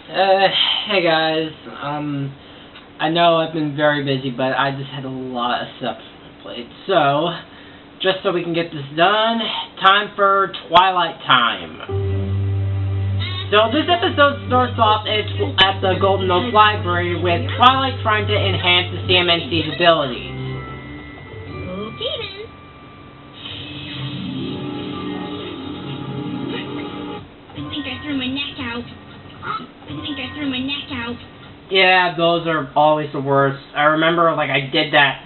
Hey guys, I know I've been very busy, but I just had a lot of stuff on my plate. So, just so we can get this done, time for Twilight Time. So this episode starts off at the Golden Oak Library with Twilight trying to enhance the CMNC's abilities. Okay then. I think I threw my neck out. Yeah, those are always the worst. I remember, I did that.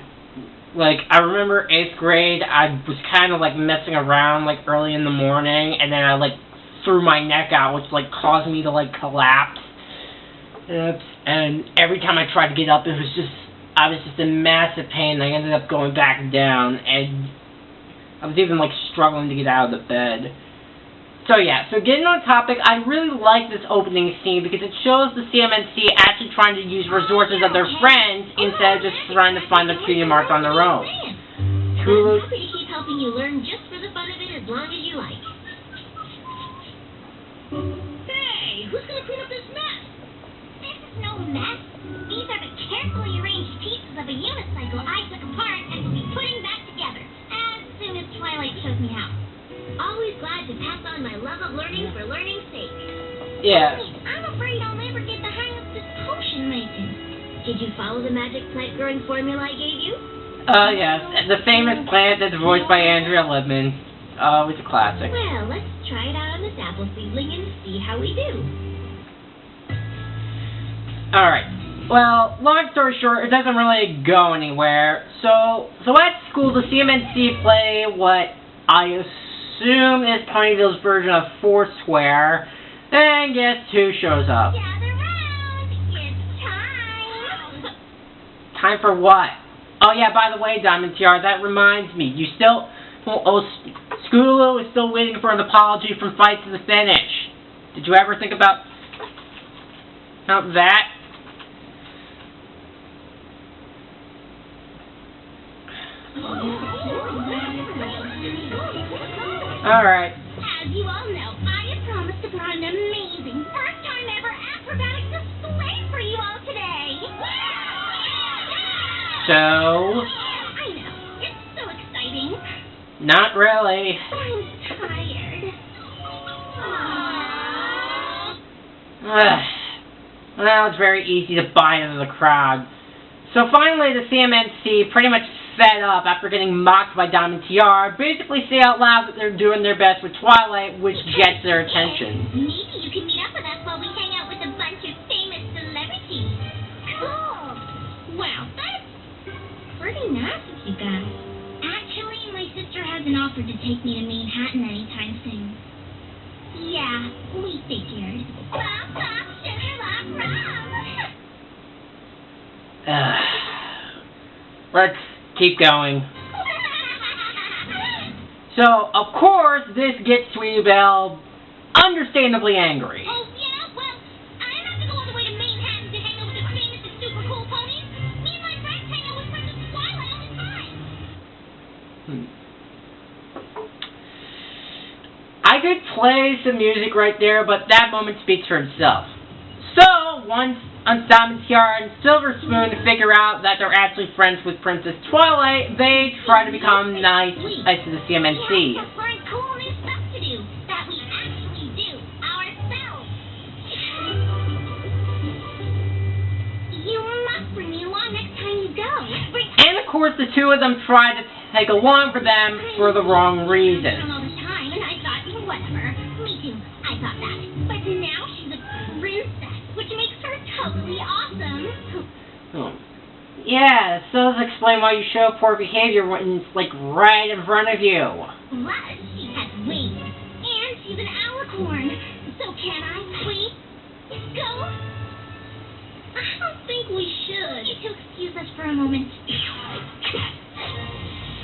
I remember 8th grade, I was kind of, messing around, early in the morning, and then I, threw my neck out, which, caused me to, collapse. And every time I tried to get up, I was just in massive pain, and I ended up going back down, and I was even, struggling to get out of the bed. So yeah, getting on topic, I really like this opening scene because it shows the CMNC actually trying to use resources of their friends instead of just trying to find the cutie marks on their own. I'm happy to keep helping you learn just for the fun of it as long as you like. Hey, who's gonna clean up this mess? This is no mess. These are the carefully arranged pieces of a unicycle I took apart and will be putting back together as soon as Twilight shows me how. Always glad to pass on my love of learning for learning's sake. Yeah. Wait, I'm afraid I'll never get the hang of this potion making. Did you follow the magic plant growing formula I gave you? Yes. The famous plant that's voiced by Andrea Libman. It's a classic. Well, let's try it out on this apple seedling and see how we do. Alright. Well, long story short, it doesn't really go anywhere. So at school, the CMNC play what I assume is Ponyville's version of Foursquare, and guess who shows up? Gather round, it's time. Time for what? Oh yeah, by the way, Diamond TR, that reminds me, Scootaloo is still waiting for an apology from Fight to the Finish. Did you ever think about that? Alright. As you all know, I have promised to put on an amazing, first-time ever acrobatic display for you all today. So? I know, it's so exciting. Not really. I'm tired. Well, it's very easy to buy into the crowd. So finally, the CMNC, pretty much fed up after getting mocked by Diamond TR, basically say out loud that they're doing their best with Twilight, which gets their attention. Maybe you can meet up with us while we hang out with a bunch of famous celebrities. Cool. Wow, that's pretty nice of you guys. Actually, my sister hasn't offered to take me to Manhattan anytime soon. Yeah, we figured. Bop, bop, sugar, bop, rum. Let's keep going. So, of course, this gets Sweetie Belle understandably angry. Oh, yeah? Well, I don't have to go all the way to Manhattan to hang out with the famous and super cool ponies. Me and my friends hang out with Princess Twilight all the time. I could play some music right there, but that moment speaks for itself. So, once Diamond TR and Silver Spoon figure out that they're actually friends with Princess Twilight, they try to become nice to the CMNC. We have some fun, cool new stuff to do that we actually do ourselves. You must bring me along next time you go. And of course, the two of them try to take along for them for the wrong reason. All the time, and I thought, whatever. Me too. I thought that. But now she's a princess, which makes her totally awesome. Oh. Yeah, so let's explain why you show poor behavior when it's right in front of you. Plus, she has wings, and she's an alicorn. So can I, please, go? I don't think we should. You two excuse us for a moment.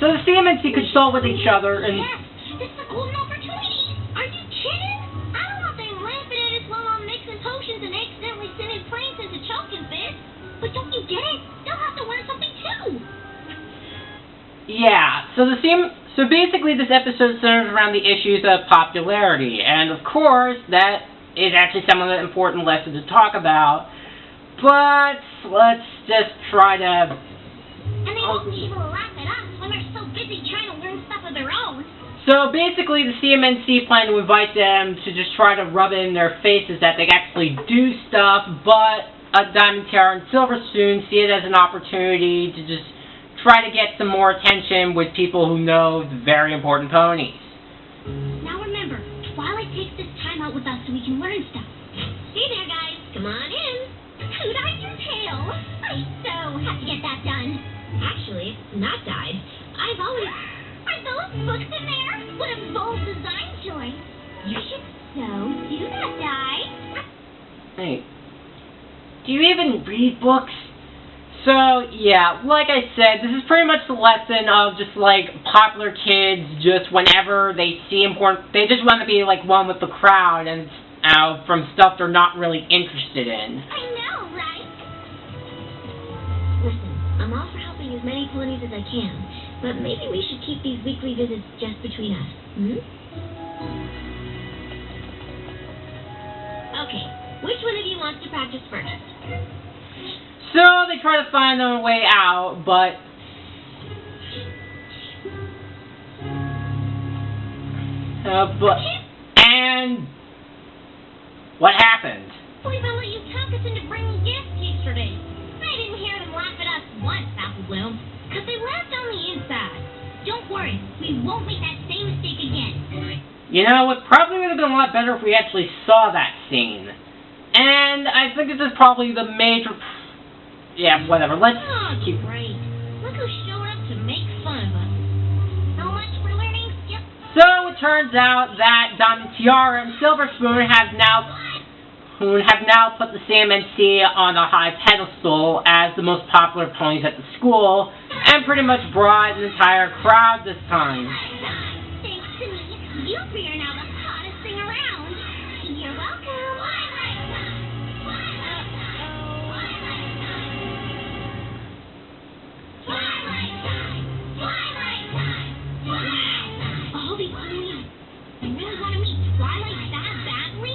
So the CMNC consult with each other and... Yes, this is a golden opportunity. Are you kidding? I don't want them laughing at us while I'm mixing potions and accidentally sending planes into choking fits. But don't you get it? They'll have to learn something too. Yeah, so basically this episode centers around the issues of popularity, and of course that is actually some of the important lessons to talk about. But let's just try to... And they won't be able to laugh at us when they're so busy trying to learn stuff of their own. So basically the CMNC plan to invite them to just try to rub it in their faces that they actually do stuff, but Diamond, Terra, and Silver Spoon see it as an opportunity to just try to get some more attention with people who know the very important ponies. Now remember, Twilight takes this time out with us so we can learn stuff. Hey there, guys. Come on in. Who'd I do tail? I so have to get that done. Actually, it's not dyed. I've always... Are those books in there? What a bold design choice. You should so do that, Di. Hey, do you even read books? So, yeah, like I said, this is pretty much the lesson of just, like, popular kids, just whenever they see important... They just want to be, like, one with the crowd and from stuff they're not really interested in. I know, right? Listen, I'm all for helping as many ponies as I can, but maybe we should keep these weekly visits just between us, Okay, which one of you wants to practice first? So they try to find their way out, but... And... What happened? We let you talk us into bringing gifts yesterday. I didn't hear them laugh at us once, Apple Bloom, because they laughed on the inside. Don't worry, we won't make that same mistake again. You know, it probably would have been a lot better if we actually saw that scene. And I think this is probably the major... Yeah, whatever, let's keep... Great. Look who showed up to make fun of us. So much for learning skills. So it turns out that Diamond, Tiara, and Silver Spoon have now put the CMNC on a high pedestal as the most popular ponies at the school, and pretty much brought an entire crowd this time. Thanks to me, you three are now the hottest thing around. You're welcome. All these ponies. I really want to meet Twilight that badly.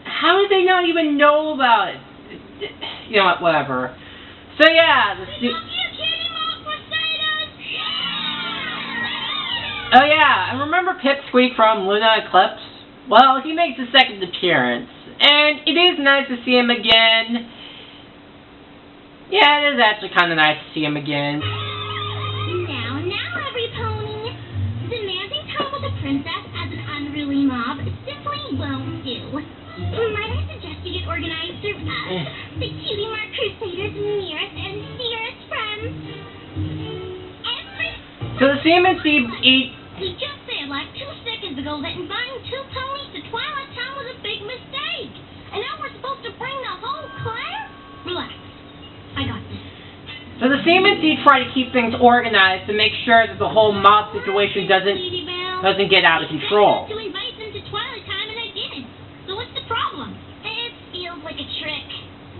How did they not even know about it? You know what, whatever. So yeah, oh yeah, and remember Pipsqueak from Luna Eclipse? Well, he makes a second appearance, and it is nice to see him again. Yeah, it is actually kind of nice to see him again. Now, every pony. Demanding time with a princess as an unruly mob simply won't do. Might I suggest you get organized through us, the Cutie Mark Crusaders' nearest and dearest friends? So the CMNC eat... You just said like 2 seconds ago that inviting 2 ponies to Twilight Time was a big mistake. And now we're supposed to bring the whole class? Relax. I got this. So the CMNC try to keep things organized to make sure that the whole mob situation doesn't get out of control. To invite them to Twilight Time and I didn't. So what's the problem? It feels like a trick.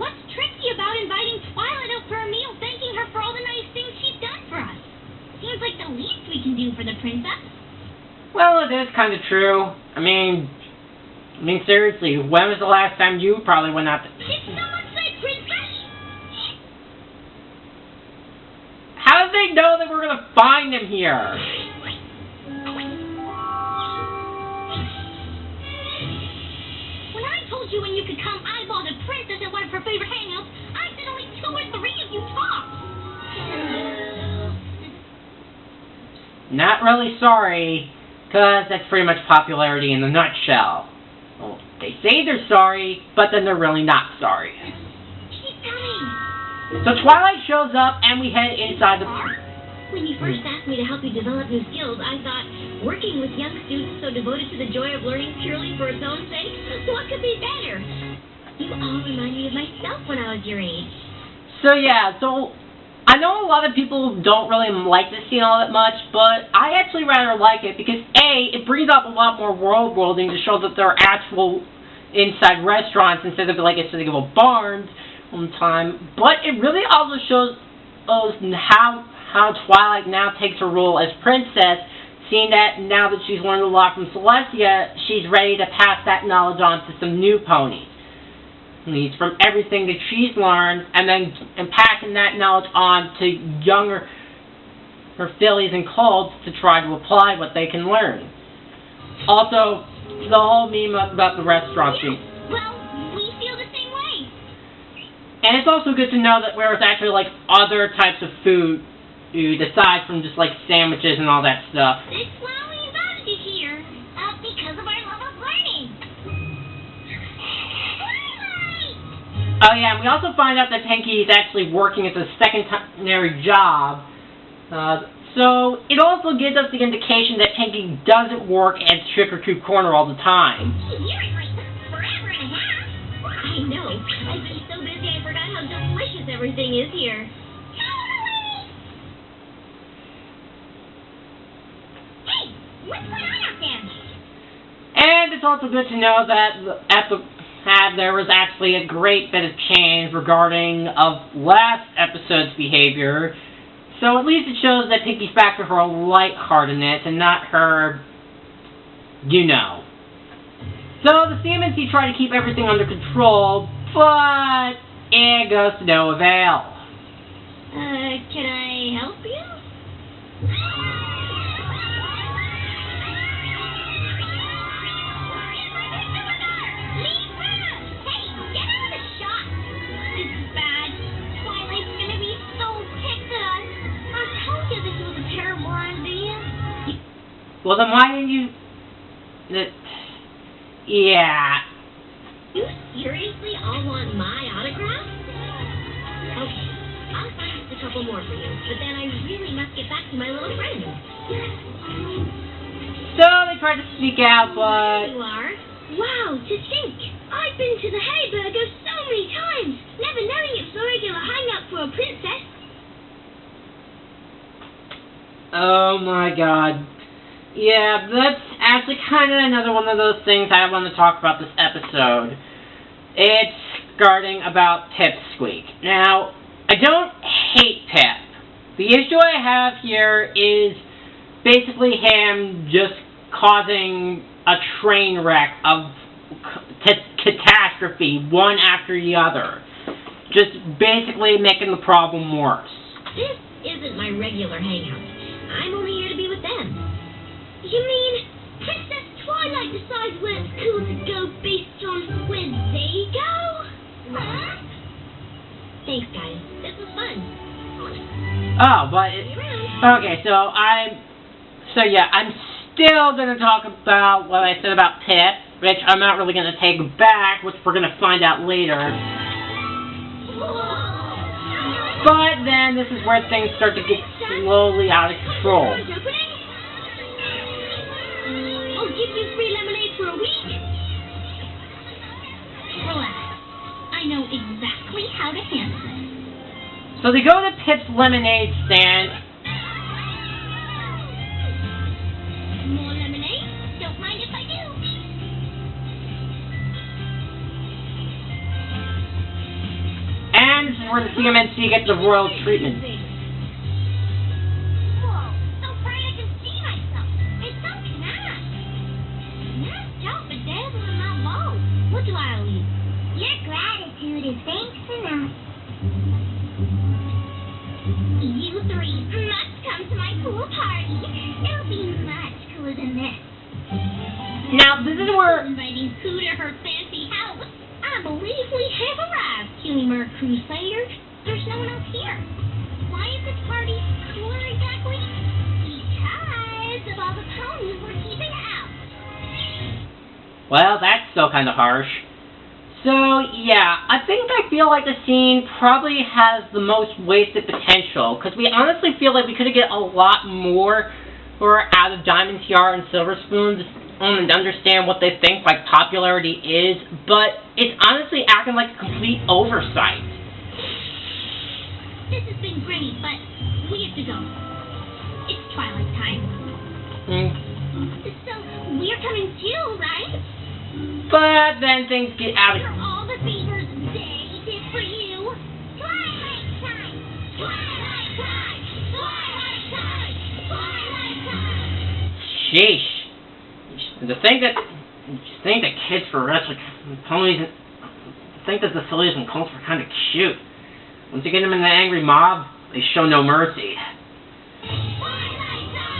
What's tricky about inviting Twilight out for a meal, thanking her for all the nice things she's done for us? Seems like the least we can do for the princess. Well, it is kind of true. I mean, seriously, when was the last time you probably went out to... Did someone say princess? How did they know that we're going to find him here? When I told you when you could come eyeball the princess at one of her favorite hangouts, I said only 2 or 3 of you talked. Not really sorry, because that's pretty much popularity in a nutshell. Well, they say they're sorry, but then they're really not sorry. Keep coming. So Twilight shows up, and we head inside the... When you first asked me to help you develop new skills, I thought, working with young students so devoted to the joy of learning purely for its own sake, what could be better? You all remind me of myself when I was your age. So yeah, I know a lot of people don't really like this scene all that much, but I actually rather like it because A, it brings up a lot more world-building to show that there are actual inside restaurants instead of like a city of barns one time, but it really also shows us how Twilight now takes her role as princess seeing that now that she's learned a lot from Celestia, she's ready to pass that knowledge on to some new ponies. From everything that she's learned, and passing that knowledge on to younger fillies and colts to try to apply what they can learn. Also, the whole meme about the restaurant scene. Well, we feel the same way. And it's also good to know that there's actually like other types of food aside from just like sandwiches and all that stuff. That's why we invited you here. Because of our love of learning. Oh yeah, and we also find out that Pinky is actually working as a secondary job. So it also gives us the indication that Pinky doesn't work at Trick or Treat Corner all the time. You're like forever and a half. I know. I've been so busy I forgot how delicious everything is here. Hey, what's going on out there? And it's also good to know that there was actually a great bit of change regarding of last episode's behavior. So at least it shows that Pinky's back to her lightheartedness and not her, you know. So the CMNC try to keep everything under control, but it goes to no avail. Can I help you? Well, then why didn't you... Yeah. You seriously all want my autograph? Okay, I'll find just a couple more for you, but then I really must get back to my little friend. So they tried to sneak out, but... There you are. Wow, to think! I've been to the Hayburger so many times, never knowing it's a regular hang-up for a princess. Oh my god. Yeah, that's actually kind of another one of those things I want to talk about this episode. It's regarding about Pipsqueak. Now, I don't hate Pip. The issue I have here is basically him just causing a train wreck of catastrophe, one after the other. Just basically making the problem worse. This isn't my regular hangout. I'm only here to be with them. You mean Princess Twilight decides where it's cool to go based on where they go? Huh? Thanks, guys. This was fun. Oh, but... Okay, so yeah, I'm still going to talk about what I said about Pip, which I'm not really going to take back, which we're going to find out later. But then this is where things start to get slowly out of control. I'll give you free lemonade for a week. Relax. I know exactly how to handle it. So they go to Pip's lemonade stand. More lemonade? Don't mind if I do. And this is where the CMNC gets the royal treatment. What do I owe you? Your gratitude is thanks enough. You three must come to my pool party. It'll be much cooler than this. Now, this is where... Inviting Pooh to her fancy house. I believe we have arrived, Humor Crusader. There's no one else here. Why is this party cooler exactly? Because of all the ponies we're keeping out. Well, that's still kind of harsh. So, yeah, I feel like the scene probably has the most wasted potential, because we honestly feel like we could have get a lot more out of Diamond Tiara and Silver Spoon to understand what they think like popularity is, but it's honestly acting like a complete oversight. This has been great, but we have to go. It's Twilight Time. So, we're coming too, right? But then things get out of... After all the favors they did for you. Twilight Time! Twilight Time! Twilight Time! Twilight Time! sheesh. To think that kids for wrestling ponies, think that the sillies and colts were kind of cute. Once you get them in an angry mob, they show no mercy.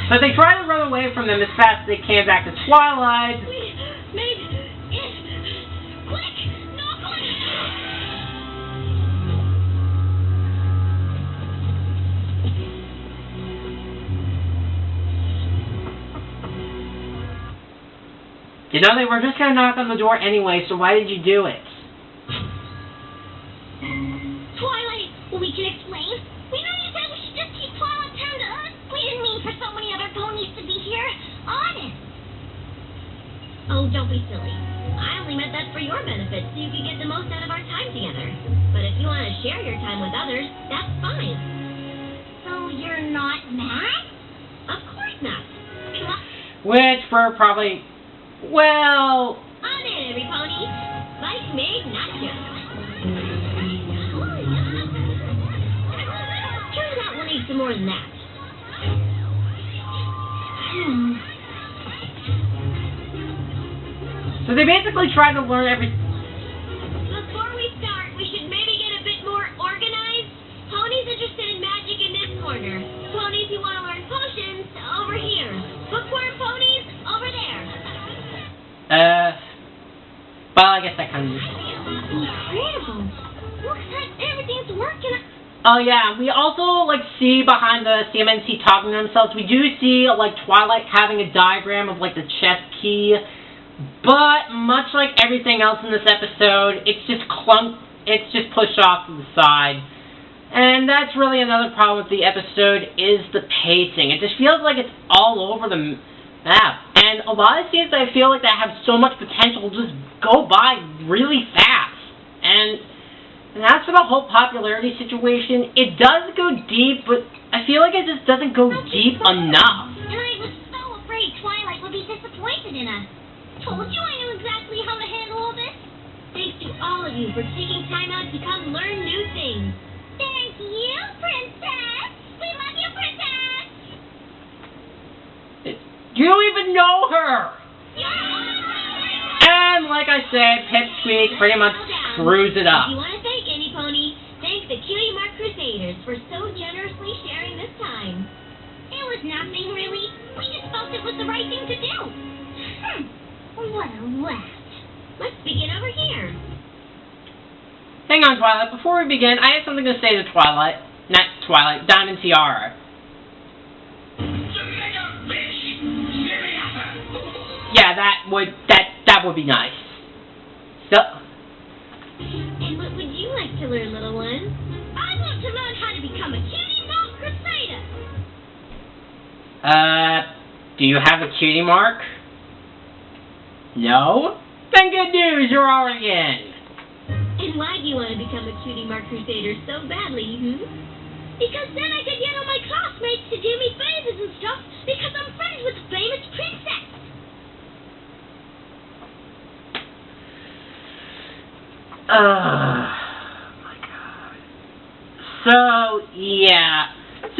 So they try to run away from them as fast as they can back to Twilight. We made it. Quick! Knock on it! You know, they were just going to knock on the door anyway, so why did you do it? Twilight, we can explain. We know you said we should just keep Twilight Time to us. We didn't mean for so many other ponies to be here. Honest. Oh, don't be silly. I only meant that for your benefit, so you could get the most out of our time together. But if you want to share your time with others, that's fine. So you're not mad? Of course not. Come on. Which for probably, well... On in, every pony. Life made, not just. Turns out we'll need some more than that. So they basically tried to learn every... Before we start, we should maybe get a bit more organized. Ponies interested in magic in this corner. Ponies who want to learn potions, over here. Bookworm ponies, over there. Well, I guess that kind of... Incredible. Looks like everything's working. Oh yeah, we also, like, see behind the CMNC talking to themselves, we do see, like, Twilight having a diagram of, like, the chess key, but much like everything else in this episode, it's just pushed off to the side. And that's really another problem with the episode, is the pacing. It just feels like it's all over the map. And a lot of scenes I feel like that have so much potential just go by really fast. And as for the whole popularity situation, it does go deep, but I feel like it just doesn't go deep enough. And I was so afraid Twilight would be disappointed in us. Told you I knew exactly how to handle all this. Thanks to all of you for taking time out to come learn new things. Thank you, Princess. We love you, Princess. You don't even know her. And like I said, Pipsqueak pretty much screws it up. If you want to thank any pony, thank the Cutie Mark Crusaders for so generously sharing this time. It was nothing really. We just felt it was the right thing to do. What a laugh. Let's begin over here. Hang on, Twilight. Before we begin, I have something to say to Twilight. Not Twilight, Diamond Tiara. Yeah, that would be nice. So. And what would you like to learn, little one? I want to learn how to become a Cutie Mark Crusader. Do you have a cutie mark? No? Then good news, you're already in. And why do you want to become a Cutie Mark Crusader so badly, Because then I could get all my classmates to do me favors and stuff, because I'm friends with the famous princess. My God. So, yeah.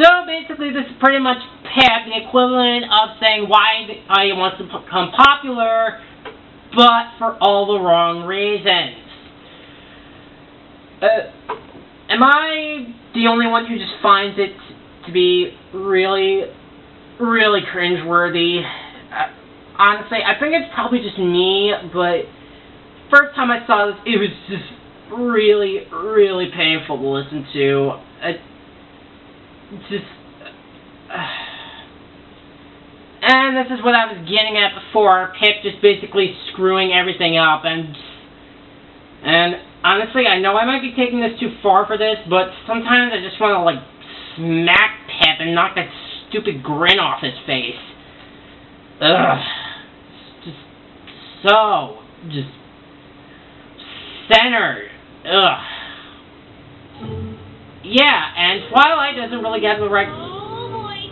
So, basically, this is pretty much Pep, the equivalent of saying why he wants to become popular, but for all the wrong reasons. Am I the only one who just finds it to be really, really cringeworthy? Honestly, I think it's probably just me, but first time I saw this, it was just really, really painful to listen to. And this is what I was getting at before, Pip just basically screwing everything up, and honestly, I know I might be taking this too far for this, but sometimes I just want to, like, smack Pip and knock that stupid grin off his face. Ugh. Just centered. Ugh. Yeah, and Twilight doesn't really get the right... Oh, boy.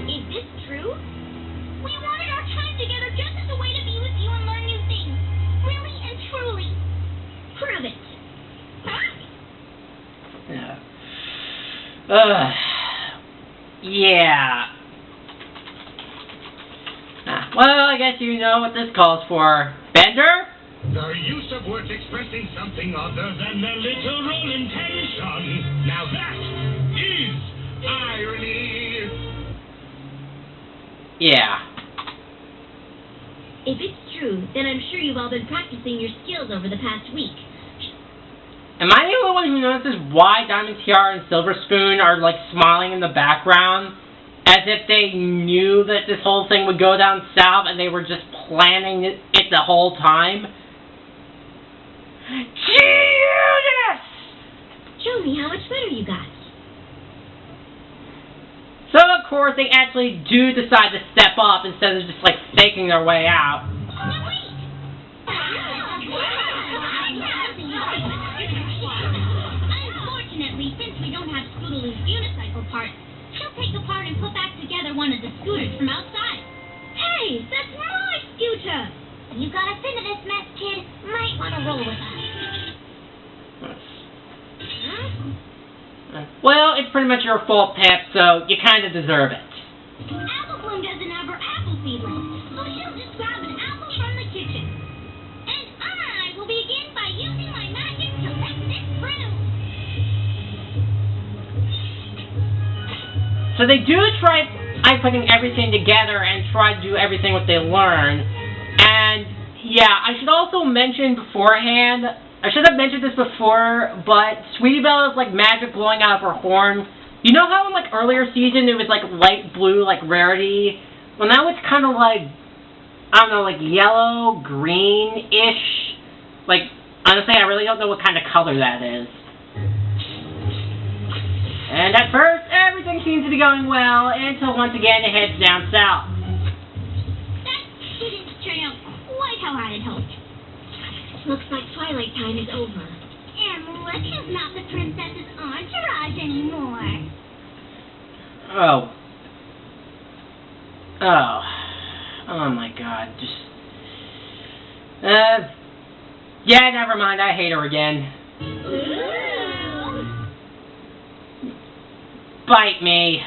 Is this true? We wanted our time together just as a way to be with you and learn new things. Really and truly. Prove it. Huh? Yeah. Well, I guess you know what this calls for. Bender? The use of words expressing something other than the literal intention. Now that is irony. Yeah. If it's true, then I'm sure you've all been practicing your skills over the past week. Am I the only one who notices why Diamond Tiara and Silver Spoon are, like, smiling in the background? As if they knew that this whole thing would go down south and they were just planning it the whole time? Genius! Show me how much better you got. So, of course, they actually do decide to step up instead of just, like, faking their way out. Unfortunately, since we don't have Scootaloo's unicycle parts, she'll take apart and put back together one of the scooters from outside. Hey, that's my scooter! You got us into this mess, kid. Might want to roll with us. Well, it's pretty much your fault, Pep, so you kind of deserve it. Apple Bloom doesn't have her apple seedling, so she'll just grab an apple from the kitchen. And I will begin by using my magic to let this through. So they do try putting everything together and try to do everything what they learn. And, yeah, I should also mention beforehand, I should have mentioned this before, but Sweetie Belle is like magic blowing out of her horn. You know how in like earlier season it was like light blue, like Rarity? Well, now it's kind of like, I don't know, like yellow, green-ish. Like, honestly, I really don't know what kind of color that is. And at first, everything seems to be going well, until once again it heads down south. That didn't turn out quite how I had hoped. Looks like Twilight Time is over. And look who's not the princess's entourage anymore. Oh my god, just... yeah, never mind, I hate her again. Ooh. Bite me.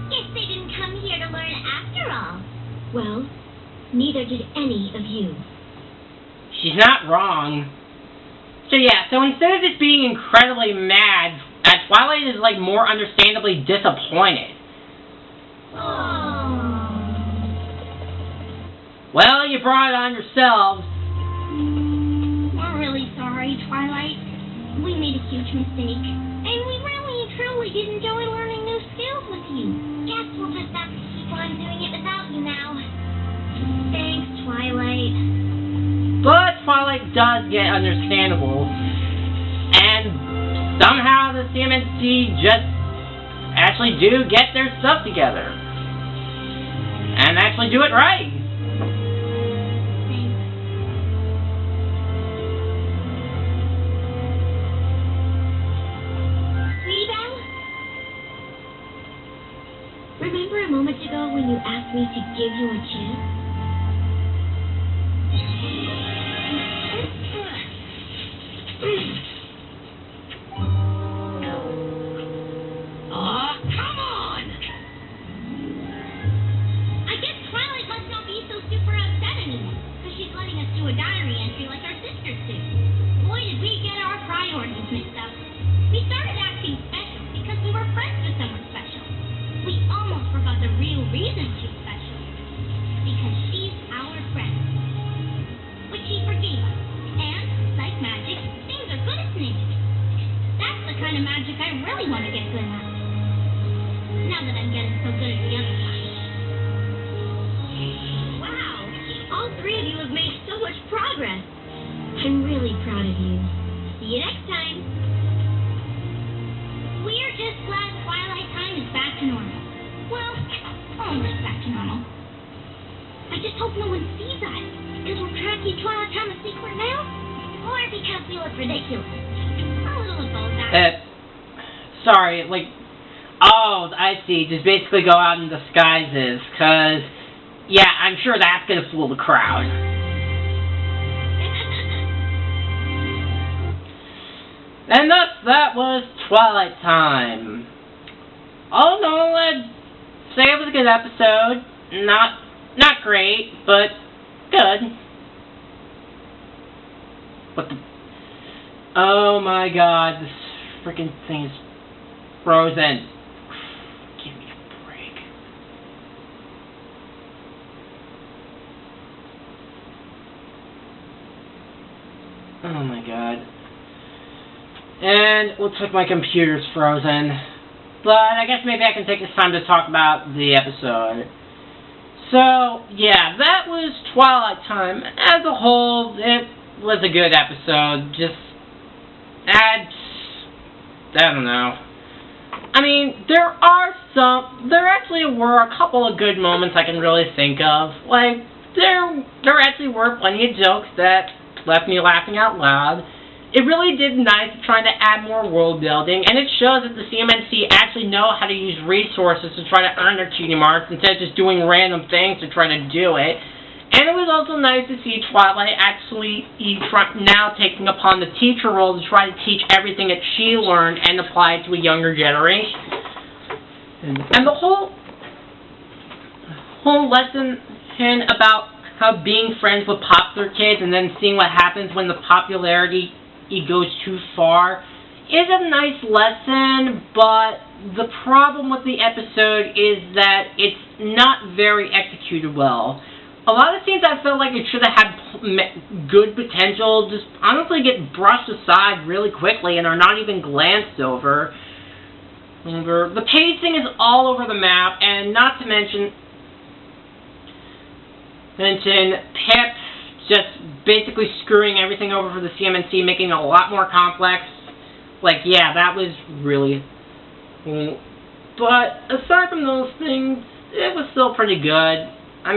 Guess they didn't come here to learn after all. Well, neither did any of you. She's not wrong. So yeah, so instead of just being incredibly mad, Twilight is like more understandably disappointed. Well, you brought it on yourselves. We're really sorry, Twilight. We made a huge mistake. And we really and truly did enjoy learning new skills with you. Guess we'll just have to keep on doing it without you now. Thanks, Twilight. But Twilight does get understandable. And somehow the CMNC just actually do get their stuff together. And actually do it right. Remember a moment ago when you asked me to give you a chance? Come on! I guess Twilight must not be so super upset anymore, because she's letting us do a diary entry like our sisters do. Boy, did we get our priorities mixed up. We started acting special because we were friends with someone special. We almost forgot the real reason she's special. Because she's our friend. Which she forgave us. And, like magic, things are good as new. That's the kind of magic I really want to get good at. Now that I'm getting so good at the other side. Wow! All three of you have made so much progress. I'm really proud of you. See you next time. We're just glad Twilight Time is back to normal. Well, almost back to normal. I just hope no one sees us, because we're trying to keep Twilight Time a secret now, or because we look ridiculous. A little of both. Sorry, like, oh, I see, just basically go out in disguises, because, yeah, I'm sure that's going to fool the crowd. And thus, that was Twilight Time. All in all, I'd say it was a good episode. Not Not great, but good. What the... Oh my god, this freaking thing is frozen. Give me a break. Oh my god. And looks like my computer's frozen. But I guess maybe I can take this time to talk about the episode. So, yeah, that was Twilight Time. As a whole, it was a good episode. Just, I don't know. I mean, there actually were a couple of good moments I can really think of. Like, there actually were plenty of jokes that left me laughing out loud. It really did nice trying to add more world building, and it shows that the CMNC actually know how to use resources to try to earn their cheating marks instead of just doing random things to try to do it. And it was also nice to see Twilight actually now taking upon the teacher role to try to teach everything that she learned and apply it to a younger generation. And the whole lesson about how being friends with popular kids and then seeing what happens when the popularity goes too far is a nice lesson, but the problem with the episode is that it's not very executed well. A lot of scenes I felt like it should have had good potential just honestly get brushed aside really quickly and are not even glanced over. The pacing is all over the map, and not to mention Pip just basically screwing everything over for the CMNC, making it a lot more complex. Like, yeah, that was really... But aside from those things, it was still pretty good.